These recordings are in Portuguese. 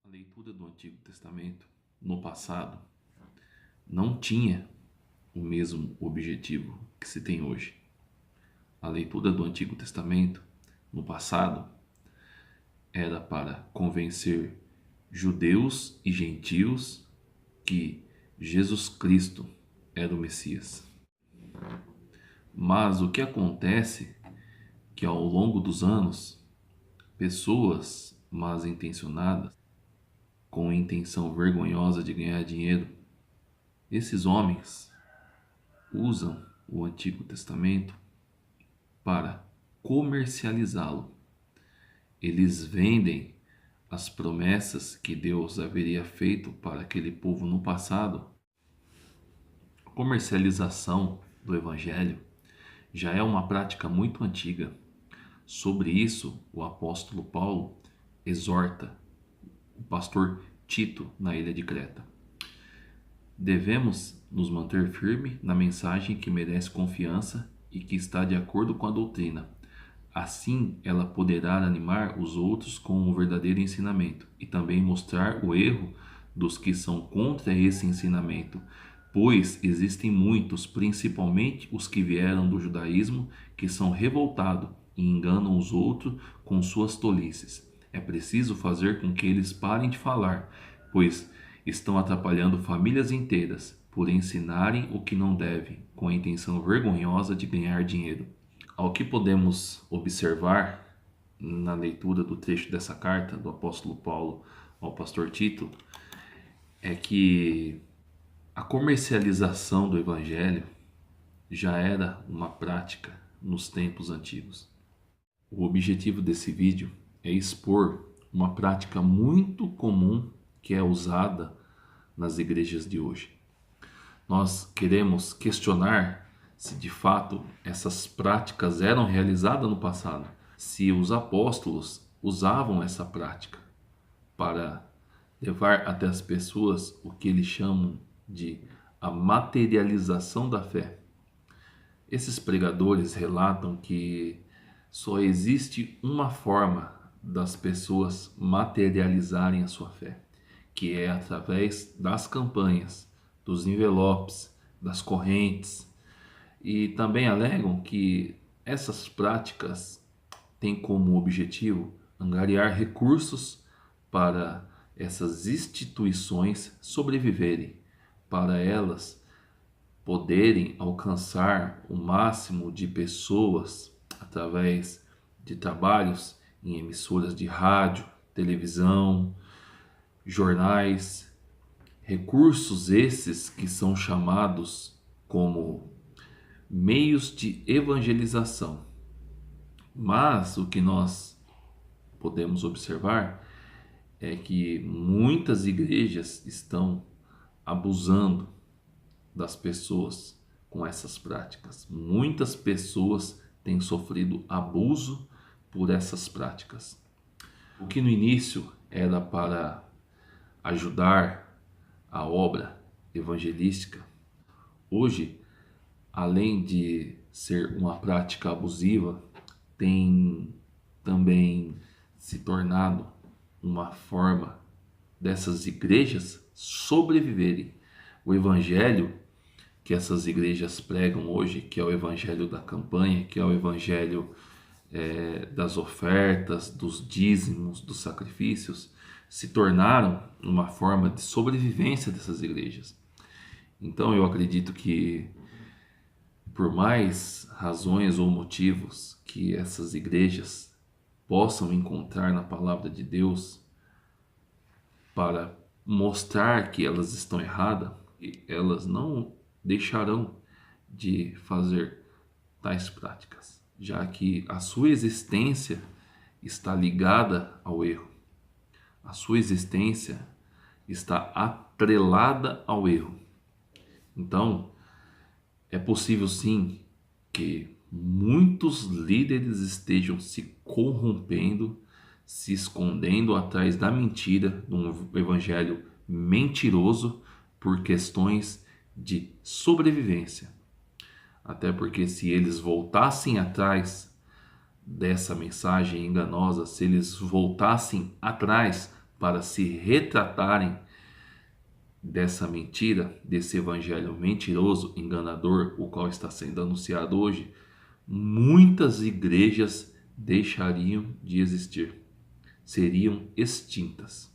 A leitura do Antigo Testamento no passado não tinha o mesmo objetivo que se tem hoje. A leitura do Antigo Testamento no passado era para convencer judeus e gentios que Jesus Cristo era o Messias. Mas o que acontece é que ao longo dos anos, pessoas mal intencionadas, com a intenção vergonhosa de ganhar dinheiro, esses homens usam o Antigo Testamento para comercializá-lo. Eles vendem as promessas que Deus haveria feito para aquele povo no passado. A comercialização do Evangelho já é uma prática muito antiga. Sobre isso, o apóstolo Paulo exorta o pastor Tito na ilha de Creta. Devemos nos manter firme na mensagem que merece confiança e que está de acordo com a doutrina. Assim, ela poderá animar os outros com o verdadeiro ensinamento e também mostrar o erro dos que são contra esse ensinamento, pois existem muitos, principalmente os que vieram do judaísmo, que são revoltados e enganam os outros com suas tolices. É preciso fazer com que eles parem de falar, pois estão atrapalhando famílias inteiras por ensinarem o que não devem, com a intenção vergonhosa de ganhar dinheiro. Ao que podemos observar na leitura do trecho dessa carta do apóstolo Paulo ao pastor Tito é que a comercialização do evangelho já era uma prática nos tempos antigos. O objetivo desse vídeo é expor uma prática muito comum que é usada nas igrejas de hoje. Nós queremos questionar se de fato essas práticas eram realizadas no passado, se os apóstolos usavam essa prática para levar até as pessoas o que eles chamam de a materialização da fé. Esses pregadores relatam que só existe uma forma das pessoas materializarem a sua fé, que é através das campanhas, dos envelopes, das correntes. E também alegam que essas práticas têm como objetivo angariar recursos para essas instituições sobreviverem, para elas poderem alcançar o máximo de pessoas através de trabalhos em emissoras de rádio, televisão, jornais, recursos esses que são chamados como meios de evangelização. Mas o que nós podemos observar é que muitas igrejas estão abusando das pessoas com essas práticas. Muitas pessoas têm sofrido abuso por essas práticas. O que no início era para ajudar a obra evangelística, hoje, além de ser uma prática abusiva, tem também se tornado uma forma dessas igrejas sobreviverem. O evangelho que essas igrejas pregam hoje, que é o evangelho da campanha, que é o evangelho das ofertas, dos dízimos, dos sacrifícios, se tornaram uma forma de sobrevivência dessas igrejas. Então eu acredito que, por mais razões ou motivos que essas igrejas possam encontrar na palavra de Deus para mostrar que elas estão erradas, elas não deixarão de fazer tais práticas, já que a sua existência está ligada ao erro. A sua existência está atrelada ao erro. Então, é possível sim que muitos líderes estejam se corrompendo, se escondendo atrás da mentira, de um evangelho mentiroso, por questões de sobrevivência. Até porque se eles voltassem atrás dessa mensagem enganosa, se eles voltassem atrás para se retratarem dessa mentira, desse evangelho mentiroso, enganador, o qual está sendo anunciado hoje, muitas igrejas deixariam de existir, seriam extintas.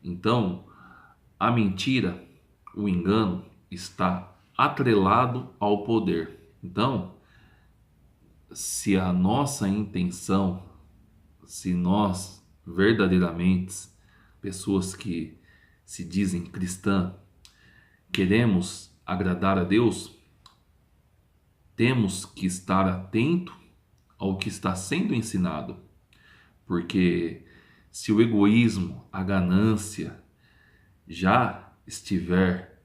Então, a mentira, o engano, está atrelado ao poder. Então, se a nossa intenção, se nós verdadeiramente, pessoas que se dizem cristã, queremos agradar a Deus, temos que estar atento ao que está sendo ensinado, porque se o egoísmo, a ganância já estiver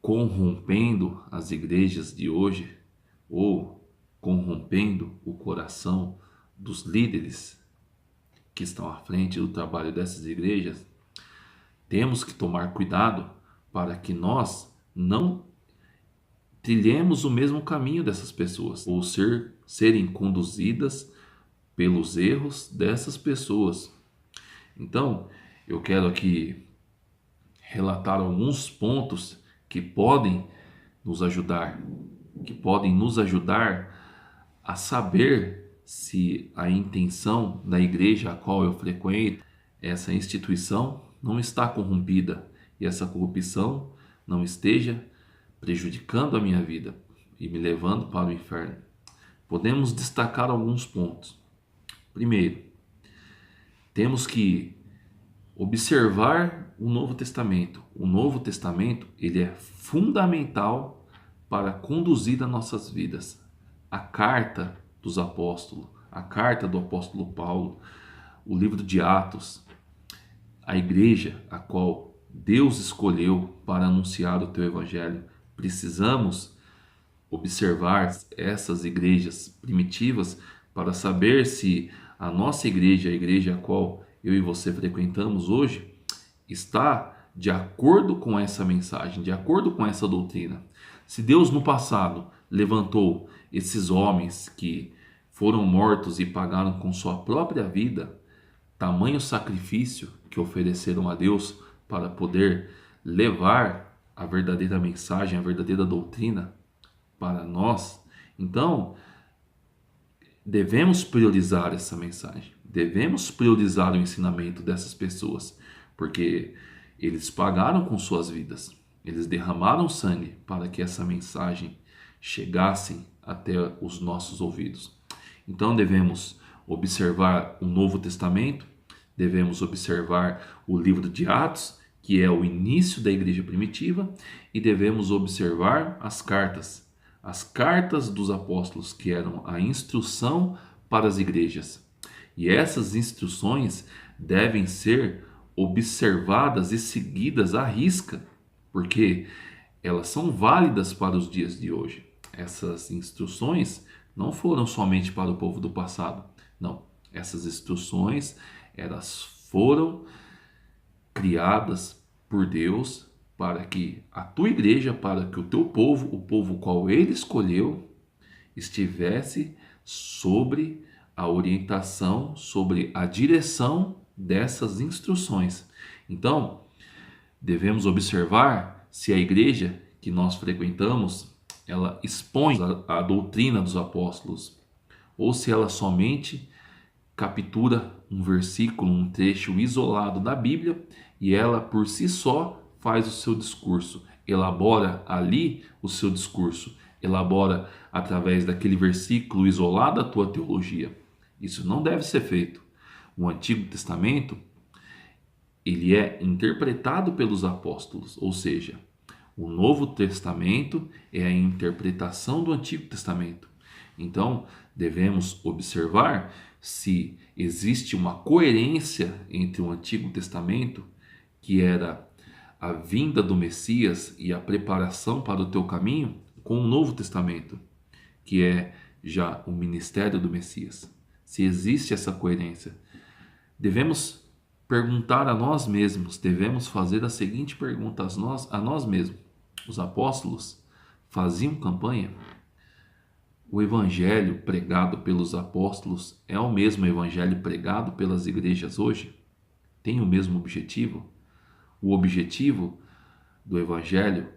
corrompendo as igrejas de hoje, ou corrompendo o coração dos líderes que estão à frente do trabalho dessas igrejas, temos que tomar cuidado para que nós não trilhemos o mesmo caminho dessas pessoas, ou serem conduzidas pelos erros dessas pessoas. Então, eu quero aqui relatar alguns pontos que podem nos ajudar, a saber se a intenção da igreja a qual eu frequento, essa instituição, não está corrompida e essa corrupção não esteja prejudicando a minha vida e me levando para o inferno. Podemos destacar alguns pontos. Primeiro, temos que observar o Novo Testamento. O Novo Testamento, ele é fundamental para conduzir as nossas vidas. A carta dos apóstolos, a carta do apóstolo Paulo, o livro de Atos, a igreja a qual Deus escolheu para anunciar o teu evangelho. Precisamos observar essas igrejas primitivas para saber se a nossa igreja, a igreja a qual eu e você frequentamos hoje, está de acordo com essa mensagem, de acordo com essa doutrina. Se Deus no passado levantou esses homens que foram mortos e pagaram com sua própria vida, tamanho sacrifício que ofereceram a Deus para poder levar a verdadeira mensagem, a verdadeira doutrina para nós, então devemos priorizar essa mensagem, devemos priorizar o ensinamento dessas pessoas, porque eles pagaram com suas vidas, eles derramaram sangue para que essa mensagem chegasse até os nossos ouvidos. Então devemos observar o Novo Testamento, devemos observar o livro de Atos, que é o início da igreja primitiva, e devemos observar as cartas dos apóstolos, que eram a instrução para as igrejas. E essas instruções devem ser observadas e seguidas à risca, porque elas são válidas para os dias de hoje. Essas instruções não foram somente para o povo do passado, não. Essas instruções, elas foram criadas por Deus para que a tua igreja, para que o teu povo, o povo qual ele escolheu, estivesse sobre a orientação, sobre a direção dessas instruções. Então, devemos observar se a igreja que nós frequentamos, ela expõe a doutrina dos apóstolos, ou se ela somente captura um versículo, um trecho isolado da Bíblia, e ela por si só faz o seu discurso, elabora ali o seu discurso, elabora através daquele versículo isolado a tua teologia. Isso não deve ser feito. O Antigo Testamento, ele é interpretado pelos apóstolos, ou seja, o Novo Testamento é a interpretação do Antigo Testamento. Então, devemos observar se existe uma coerência entre o Antigo Testamento, que era a vinda do Messias e a preparação para o teu caminho, com o Novo Testamento, que é já o ministério do Messias. Se existe essa coerência, devemos perguntar a nós mesmos, devemos fazer a seguinte pergunta a nós mesmos. Os apóstolos faziam campanha? O evangelho pregado pelos apóstolos é o mesmo evangelho pregado pelas igrejas hoje? têm o mesmo objetivo? O objetivo do evangelho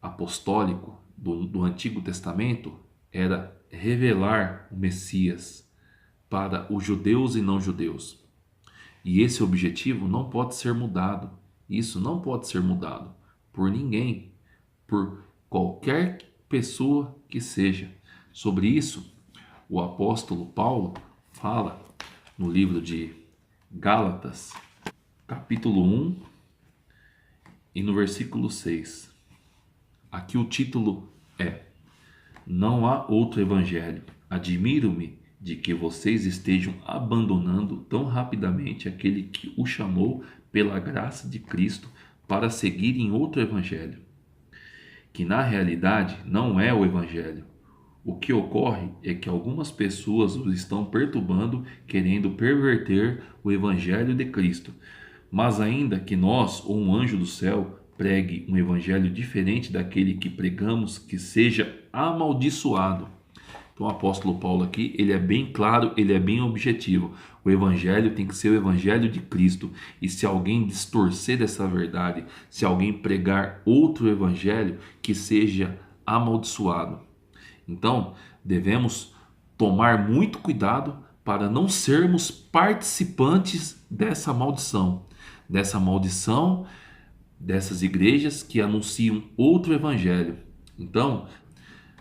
apostólico do Antigo Testamento era revelar o Messias para os judeus e não judeus. E esse objetivo não pode ser mudado. Isso não pode ser mudado por ninguém, por qualquer pessoa que seja. Sobre isso, o apóstolo Paulo fala no livro de Gálatas, capítulo 1 e no versículo 6. Aqui o título é: Não há outro evangelho. Admiro-me de que vocês estejam abandonando tão rapidamente aquele que o chamou pela graça de Cristo para seguir em outro evangelho, que na realidade não é o evangelho. O que ocorre é que algumas pessoas os estão perturbando, querendo perverter o evangelho de Cristo. Mas ainda que nós ou um anjo do céu pregue um evangelho diferente daquele que pregamos, que seja amaldiçoado. Então o apóstolo Paulo aqui, ele é bem claro, ele é bem objetivo. O evangelho tem que ser o evangelho de Cristo. E se alguém distorcer dessa verdade, se alguém pregar outro evangelho, que seja amaldiçoado. Então, devemos tomar muito cuidado para não sermos participantes dessa maldição dessas igrejas que anunciam outro evangelho. Então,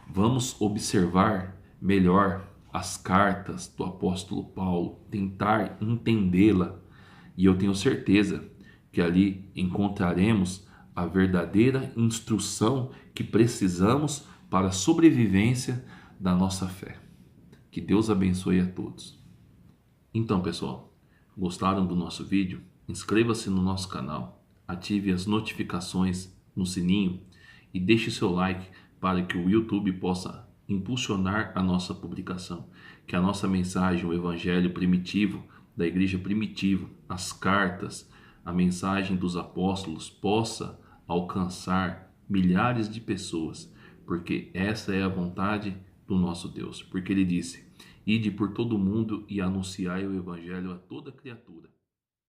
vamos observar melhor as cartas do apóstolo Paulo, tentar entendê-la, e eu tenho certeza que ali encontraremos a verdadeira instrução que precisamos para a sobrevivência da nossa fé. Que Deus abençoe a todos. Então, pessoal, gostaram do nosso vídeo? Inscreva-se no nosso canal, ative as notificações no sininho e deixe seu like para que o YouTube possa impulsionar a nossa publicação, que a nossa mensagem, o evangelho primitivo da igreja primitiva, as cartas, a mensagem dos apóstolos possa alcançar milhares de pessoas, porque essa é a vontade do nosso Deus, porque ele disse: Ide por todo o mundo e anunciai o evangelho a toda criatura.